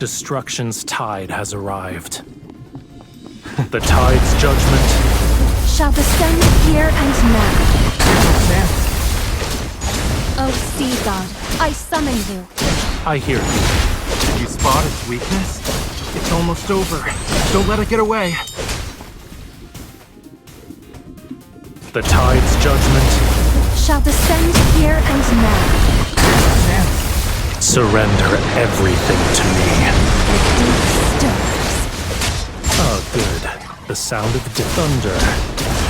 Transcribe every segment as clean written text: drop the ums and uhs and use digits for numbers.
Destruction's tide has arrived. The tide's judgment shall descend here and now. Oh, sea god, I summon you. I hear you. Did you spot its weakness? It's almost over. Don't let it get away. The tide's judgment shall descend here and now. Surrender everything to me. The deep stirs. Oh, good. The sound of the thunder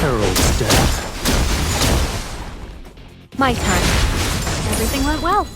heralds death. My turn. Everything went well.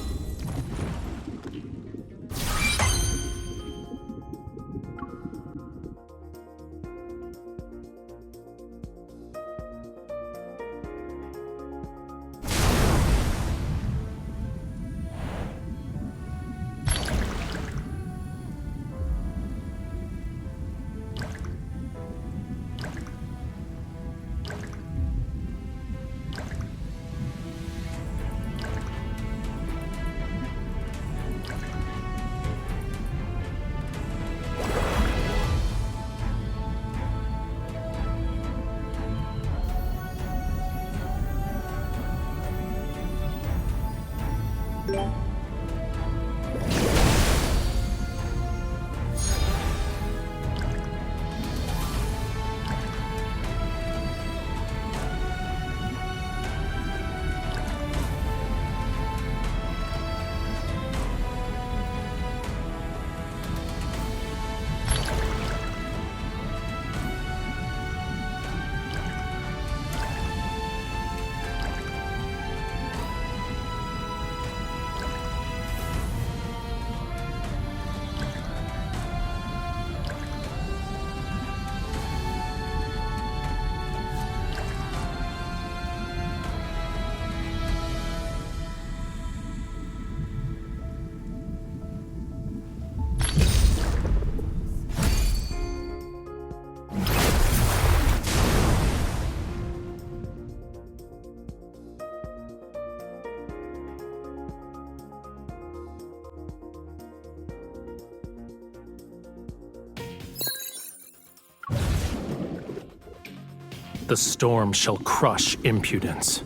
The storm shall crush impudence.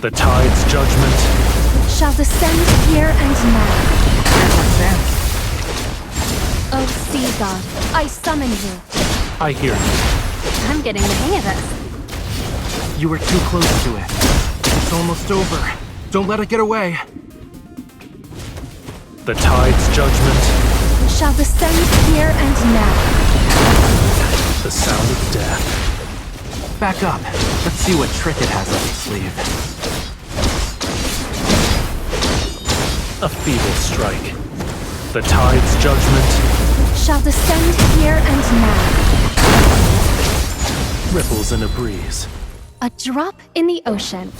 The tide's judgment shall descend here and now. Oh, sea god, I summon you. I hear you. I'm getting the hang of this. You were too close to it. It's almost over. Don't let it get away. The tide's judgment shall descend here and now. The sound of death. Back up. Let's see what trick it has up its sleeve. A feeble strike. The tide's judgment shall descend here and now. Ripples in a breeze. A drop in the ocean.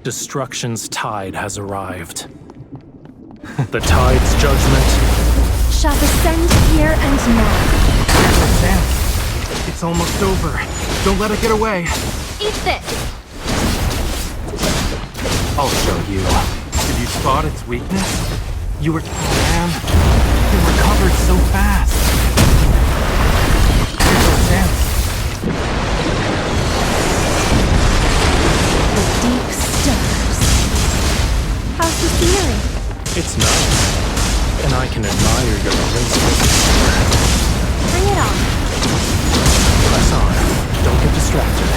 Destruction's tide has arrived. The tide's judgment Shall descend here and now. There's our chance. It's almost over. Don't let it get away. Eat this! I'll show you. Did you spot its weakness? You were... Oh, man. You recovered so fast. Here's our chance. The deep stirs. How's the scenery? It's nice, and I can admire your graceful posture. Bring it on. Press on. Don't get distracted.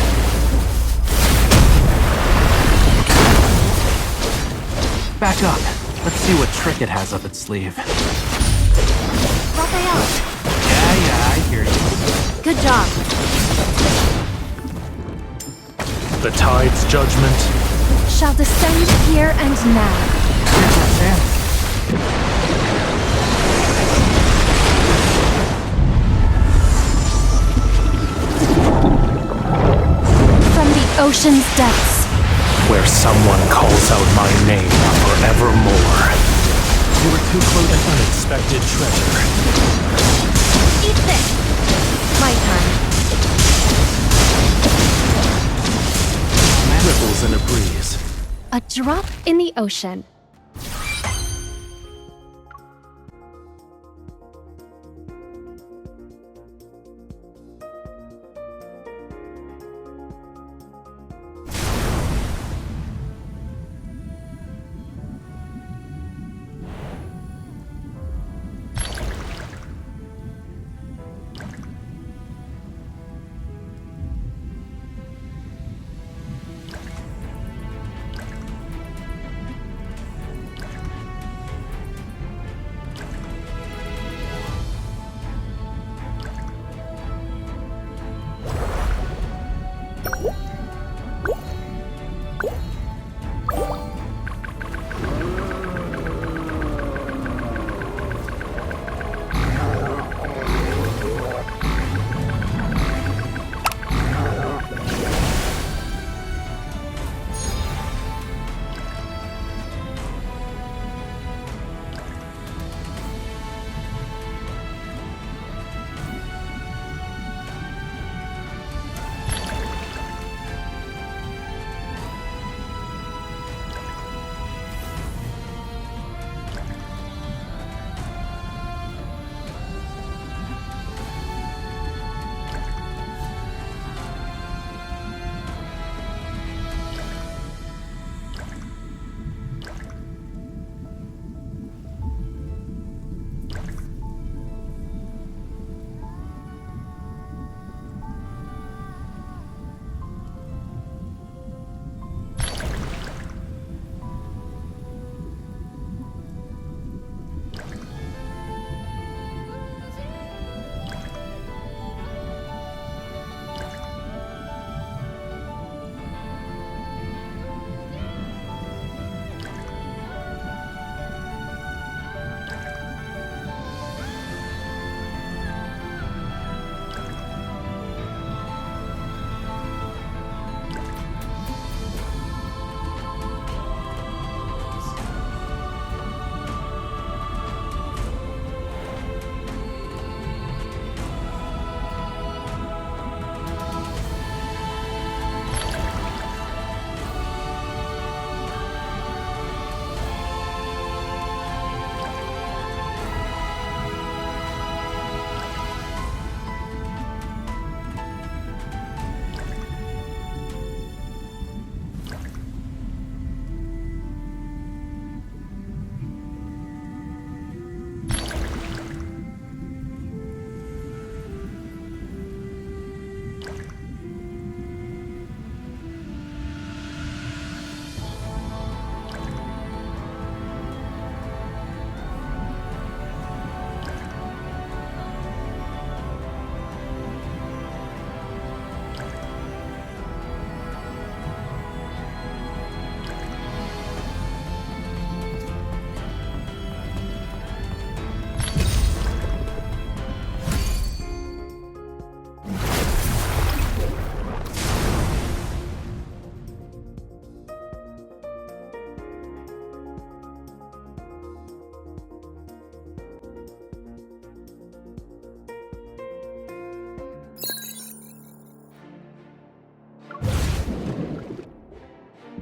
Back up. Let's see what trick it has up its sleeve. Rafayel, Yeah, I hear you. good job. The tide's judgment Shall descend here and now. Here's our chance. From the ocean's depths. where someone calls out my name forevermore. You were too close. An unexpected treasure. Eat this! My turn. Ripples in a breeze. A drop in the ocean.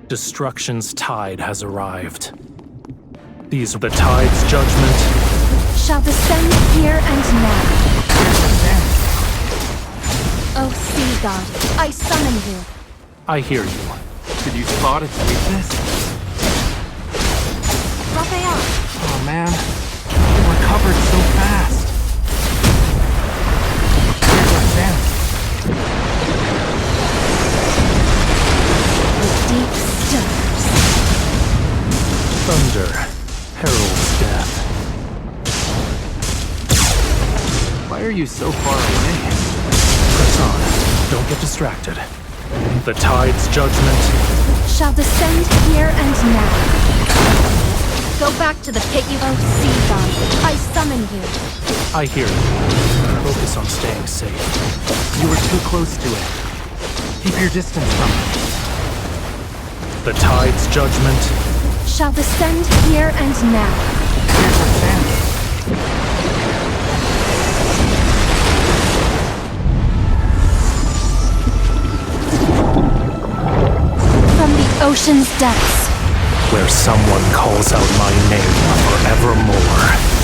Destruction's tide has arrived. These are the tide's judgment. Shall descend here and now. Oh, sea god, I summon you. I hear you. Did you spot its weakness? Rafayel, Oh man, it recovered so fast. Here's our chance. the deep stirs. Thunder heralds death. Why are you so far away? Press on. Don't get distracted. The tide's judgment. Shall descend here and now. Go back to the pit you... Oh, sea god, I summon you. I hear you. Focus on staying safe. You were too close to it. Keep your distance from it. The tide's judgment. Shall descend here and now. Here's our chance. From the ocean's depths. Where someone calls out my name forevermore.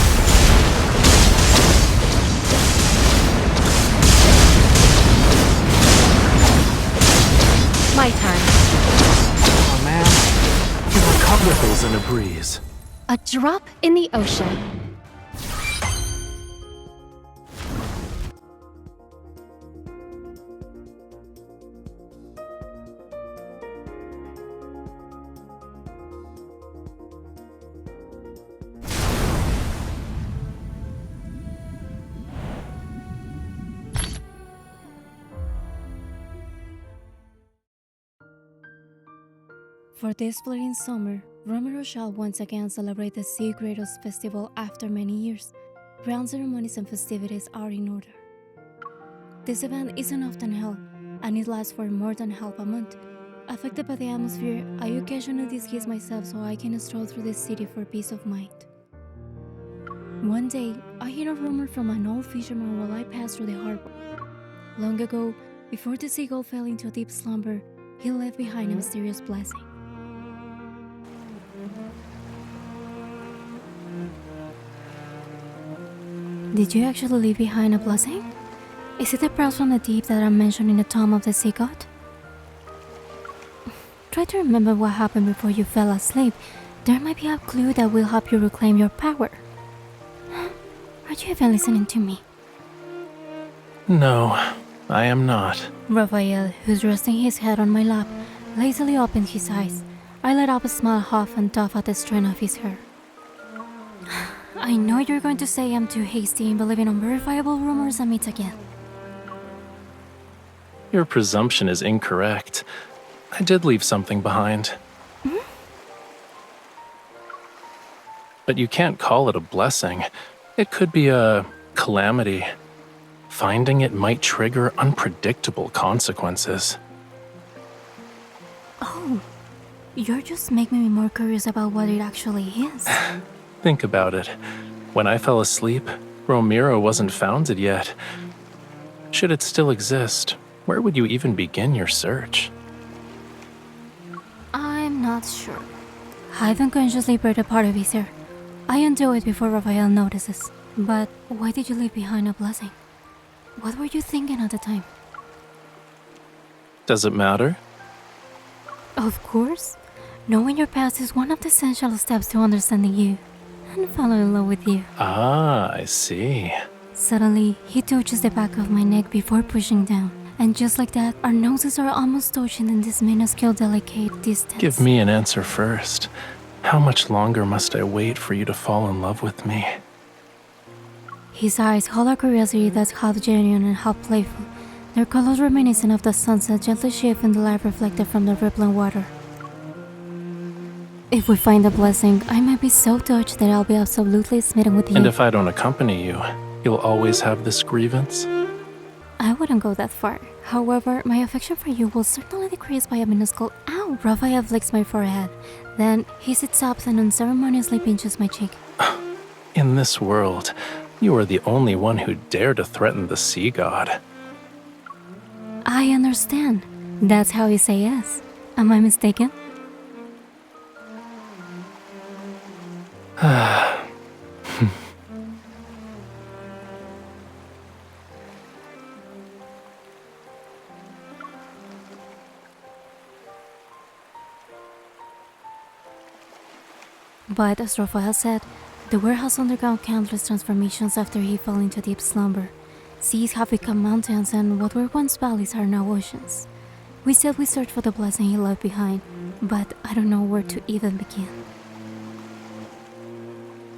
My turn. Oh man, you recovered. Ripples in a breeze. A drop in the ocean. For this fleeting summer, Romero shall once again celebrate the Sea Greatest Festival after many years. Grand ceremonies and festivities are in order. This event isn't often held, and it lasts for more than half a month. Affected by the atmosphere, I occasionally disguise myself so I can stroll through the city for peace of mind. One day, I hear a rumor from an old fisherman while I pass through the harbor. Long ago, before the seagull fell into a deep slumber, he left behind a mysterious blessing. Did you actually leave behind a blessing? Is it the pearls from the deep that are mentioned in the Tomb of the Sea God? Try to remember what happened before you fell asleep. There might be a clue that will help you reclaim your power. Are you even listening to me? No, I am not. Rafayel, who's resting his head on my lap, lazily opened his eyes. I let out a small huff and tugged at the strand of his hair. I know you're going to say I'm too hasty in believing unverifiable rumors and myths again. Your presumption is incorrect. I did leave something behind. But you can't call it a blessing. It could be a calamity. Finding it might trigger unpredictable consequences. Oh, you're just making me more curious about what it actually is. Think about it. When I fell asleep, Romero wasn't founded yet. Should it still exist, where would you even begin your search? I'm not sure. I've unconsciously buried a part of his hair. I undo it before Rafayel notices. But why did you leave behind a blessing? What were you thinking at the time? Does it matter? Of course. Knowing your past is one of the essential steps to understanding you and falling in love with you. Ah, I see. Suddenly, he touches the back of my neck before pushing down. And just like that, our noses are almost touching in this minuscule, delicate distance. Give me an answer first. How much longer must I wait for you to fall in love with me? His eyes hold a curiosity that's half genuine and half playful. Their colors reminiscent of the sunset gently shift in the light reflected from the rippling water. If we find a blessing, I might be so touched that I'll be absolutely smitten with you. And if I don't accompany you, you'll always have this grievance? I wouldn't go that far. However, my affection for you will certainly decrease by a minuscule ow. Rafayel flicks my forehead. Then he sits up and unceremoniously pinches my cheek. In this world, you are the only one who dare to threaten the sea god. I understand. That's how you say yes. Am I mistaken? But as Rafayel said, the world has undergone countless transformations after he fell into deep slumber. Seas have become mountains, and what were once valleys are now oceans. We said we searched for the blessing he left behind, but I don't know where to even begin.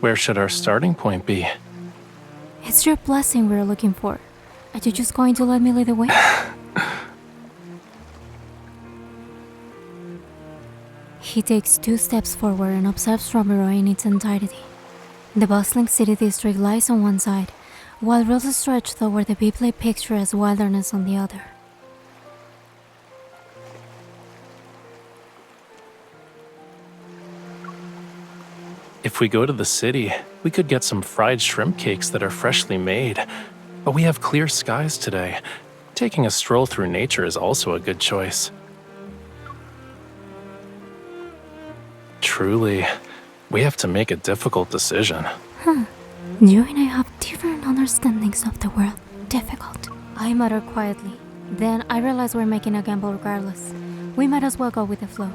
Where should our starting point be? It's your blessing we're looking for. Are you just going to let me lead the way? He takes 2 steps forward and observes Romero in its entirety. The bustling city district lies on one side, while roads stretch toward the vividly picturesque wilderness on the other. If we go to the city, we could get some fried shrimp cakes that are freshly made. But we have clear skies today. Taking a stroll through nature is also a good choice. Truly, we have to make a difficult decision. You and I have different understandings of the world. Difficult. I mutter quietly. Then I realize we're making a gamble regardless. We might as well go with the flow.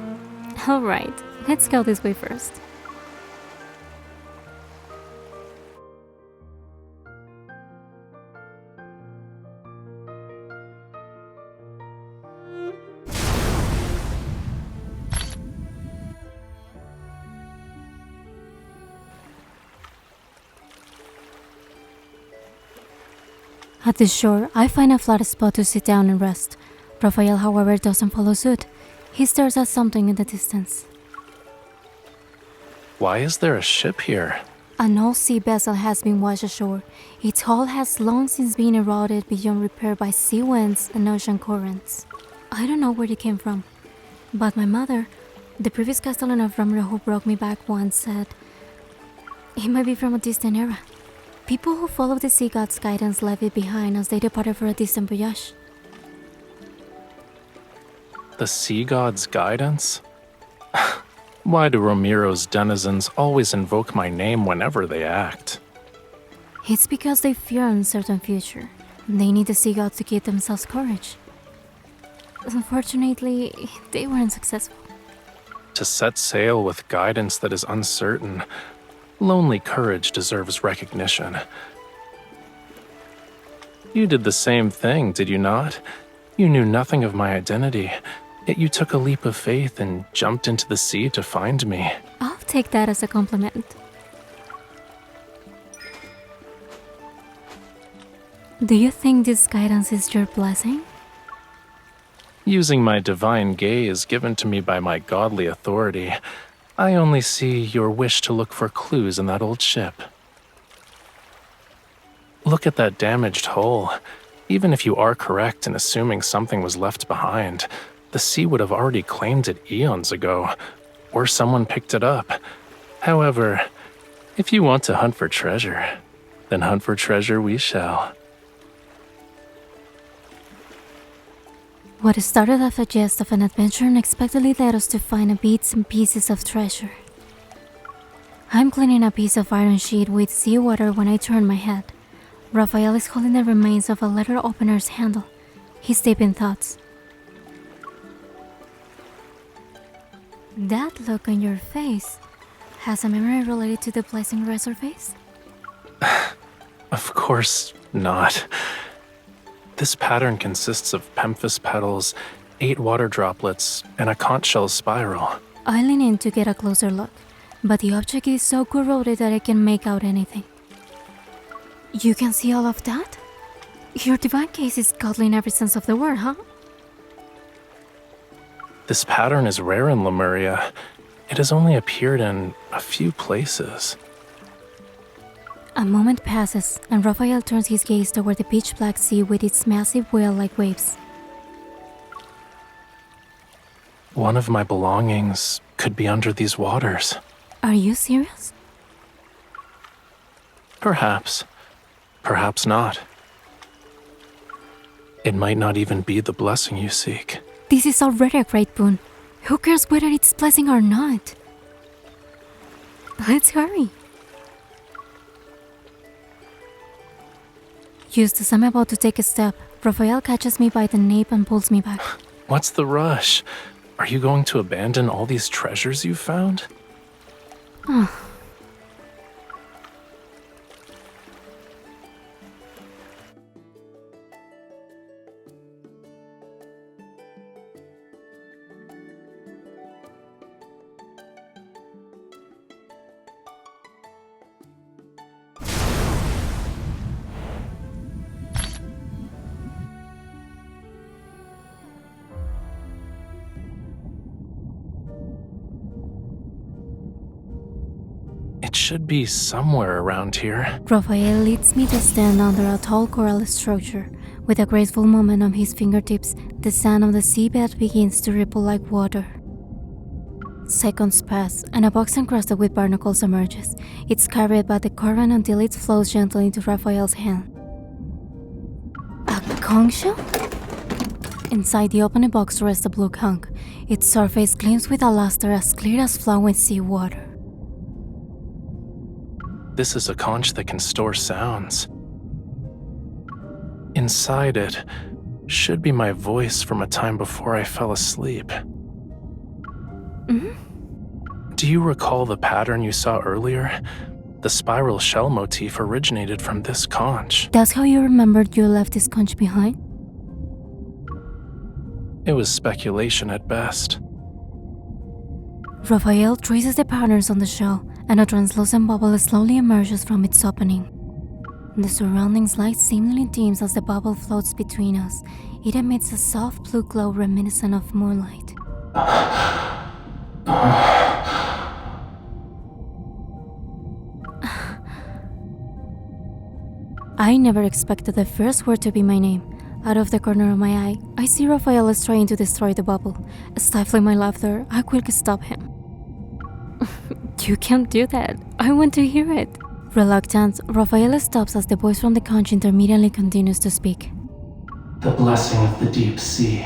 Alright, let's go this way first. At the shore, I find a flat spot to sit down and rest. Rafayel, however, doesn't follow suit. He stares at something in the distance. Why is there a ship here? An old sea vessel has been washed ashore. Its hull has long since been eroded beyond repair by sea winds and ocean currents. I don't know where it came from, but my mother, the previous castellan of Romero who brought me back once, said it might be from a distant era. People who followed the sea god's guidance left it behind as they departed for a distant voyage. The sea god's guidance? Why do Romero's denizens always invoke my name whenever they act? It's because they fear an uncertain future. They need the sea god to give themselves courage. Unfortunately, they weren't successful. To set sail with guidance that is uncertain, lonely courage deserves recognition. You did the same thing, did you not? You knew nothing of my identity, yet you took a leap of faith and jumped into the sea to find me. I'll take that as a compliment. Do you think this guidance is your blessing? Using my divine gaze given to me by my godly authority, I only see your wish to look for clues in that old ship. Look at that damaged hull. Even if you are correct in assuming something was left behind, the sea would have already claimed it eons ago, or someone picked it up. However, if you want to hunt for treasure, then hunt for treasure we shall. What started as a jest of an adventure unexpectedly led us to find bits and pieces of treasure. I'm cleaning a piece of iron sheet with seawater when I turn my head. Rafayel is holding the remains of a letter opener's handle. He's deep in thoughts. That look on your face has a memory related to the blessing razor face? Of course not. This pattern consists of pemphis petals, 8 water droplets, and a conch shell spiral. I lean in to get a closer look, but the object is so corroded that I can't make out anything. You can see all of that? Your divine gaze is godly in every sense of the word, huh? This pattern is rare in Lemuria. It has only appeared in a few places. A moment passes, and Rafayel turns his gaze toward the pitch-black sea with its massive whale-like waves. One of my belongings could be under these waters. Are you serious? Perhaps. Perhaps not. It might not even be the blessing you seek. This is already a great boon. Who cares whether it's blessing or not? Let's hurry. Just as I'm about to take a step, Rafayel catches me by the nape and pulls me back. What's the rush? Are you going to abandon all these treasures you found? It should be somewhere around here. Rafayel leads me to stand under a tall coral structure. With a graceful movement of his fingertips, the sand of the seabed begins to ripple like water. Seconds pass, and a box encrusted with barnacles emerges. It's carried by the current until it flows gently into Rafayel's hand. A conch shell? Inside the open box rests a blue conch. Its surface gleams with a luster as clear as flowing sea water. This is a conch that can store sounds. Inside it should be my voice from a time before I fell asleep. Do you recall the pattern you saw earlier? The spiral shell motif originated from this conch. That's how you remembered you left this conch behind? It was speculation at best. Rafayel traces the patterns on the shell, and a translucent bubble slowly emerges from its opening. The surroundings light seemingly dims as the bubble floats between us. It emits a soft blue glow reminiscent of moonlight. I never expected the first word to be my name. Out of the corner of my eye, I see Rafayel is trying to destroy the bubble. Stifling my laughter, I quickly stop him. You can't do that. I want to hear it. Reluctant, Rafayel stops as the voice from the conch intermittently continues to speak. The blessing of the deep sea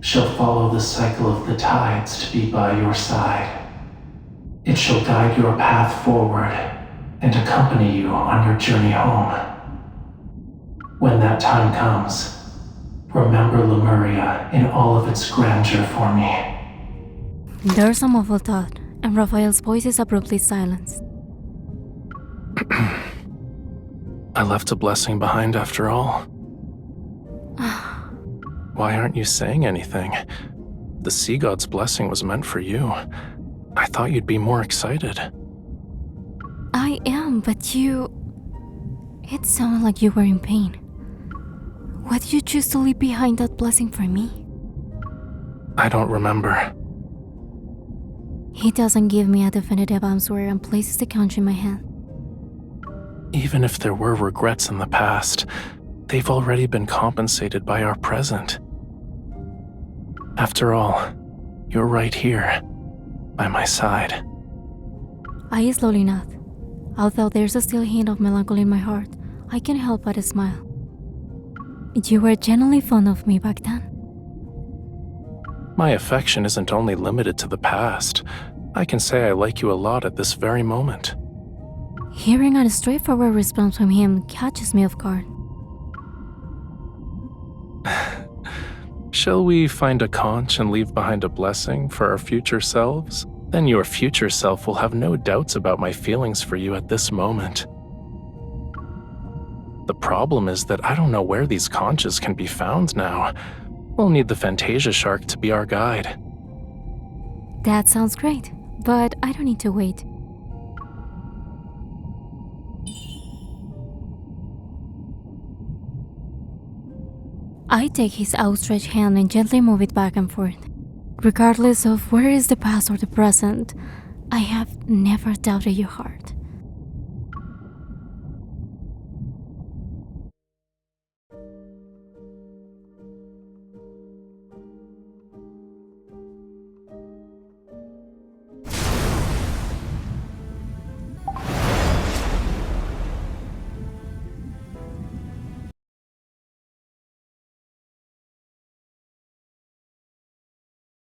shall follow the cycle of the tides to be by your side. It shall guide your path forward and accompany you on your journey home. When that time comes, remember Lemuria in all of its grandeur for me. There's a muffled thought, and Rafayel's voice is abruptly silenced. I left a blessing behind after all. Why aren't you saying anything? The sea god's blessing was meant for you. I thought you'd be more excited. I am, but you... It sounded like you were in pain. Why did you choose to leave behind that blessing for me? I don't remember. He doesn't give me a definitive answer and places the conch in my hand. Even if there were regrets in the past, they've already been compensated by our present. After all, you're right here, by my side. I slowly nod. Although there's a still hint of melancholy in my heart, I can't help but smile. You were genuinely fond of me back then. My affection isn't only limited to the past. I can say I like you a lot at this very moment. Hearing a straightforward response from him catches me off guard. Shall we find a conch and leave behind a blessing for our future selves? Then your future self will have no doubts about my feelings for you at this moment. The problem is that I don't know where these conches can be found now. We'll need the Fantasia shark to be our guide. That sounds great, but I don't need to wait. I take his outstretched hand and gently move it back and forth. Regardless of where is the past or the present, I have never doubted your heart.